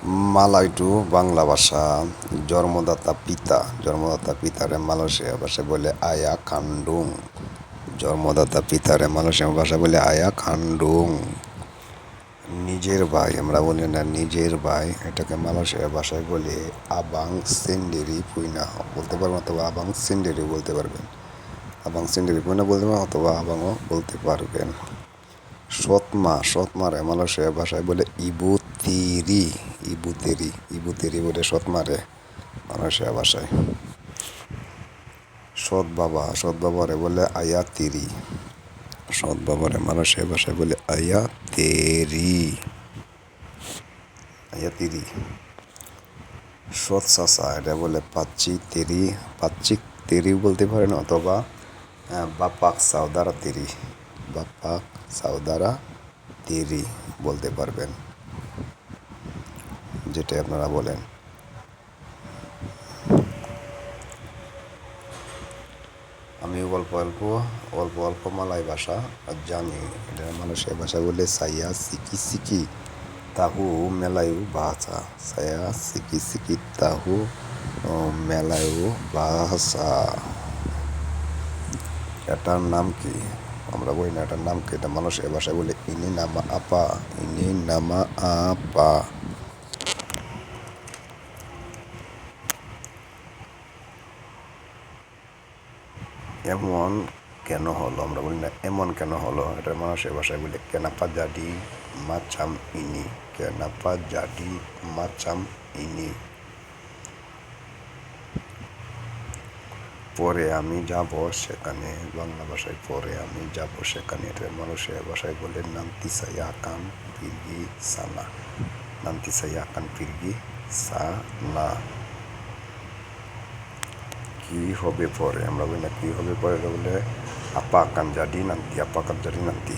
Malay two Bangla ভাষা। জন্মদাতা পিতারে Malaysia ভাষায় বলে আয়া খান্ডুং। জন্মদাতা পিতারে মালয়েশিয়া ভাষায় বলে আয়া খান্ডুং। নিজের ভাই, আমরা বলি না নিজের ভাই, এটাকে মালয়েশিয়া ভাষায় বলে আবাং সেন্ডেরি পুইনা বলতে পারবেন, অথবা আবাং সেন্ডেরি বলতে পারবেন। আবাং সেন্ডেরি পুইনা বলতে পারবেন, অথবা আবাংও বলতে পারবেন। সৎমারে মালয়েশিয়া ভাষায় বলে ইবু তেরি বলে সৎমারে মালয়েশিয়া ভাষায়। সৎ বাবারে বলে আয়া তিরি। সৎ বাবারে মালয়েশিয়া ভাষায় বলে আয়া তিরি। সৎ চাচা, এটা বলে পাচ্চিক তেরি বলতে পারেন, অথবা বাপাক সাউদারা তেরি বলতে পারবেন, যেটা আপনারা বলেন। আমি অল্প অল্প মালয় ভাষা জানি। এটা মানুষের ভাষা বলে সাইয়া সিকি তাহু মেলায়ু ভাষা। সাইয়া সিকি তাহু মেলায়ু ভাষা। এটার নাম কি? আমরা বলি না এটার নাম কি। এটা মানুষের ভাষায় বলে ইনি নামা আপা। এমন কেন হলো? আমরা বলি না এমন কেন হলো। এটা মানুষের ভাষায় বলে কেনাপা জাডি মাচাম ইনি। পরে আমি যাব সেখানে, বাংলা ভাষায় পরে আমি যাব সেখানে। এটা মানুষের ভাষায় বলে নান্তি সায়া আকান পিরগি সানা। কি হবে পরে? আমরা বলি না কি হবে পরে, বলে আপা আকান জাডি নান্তি।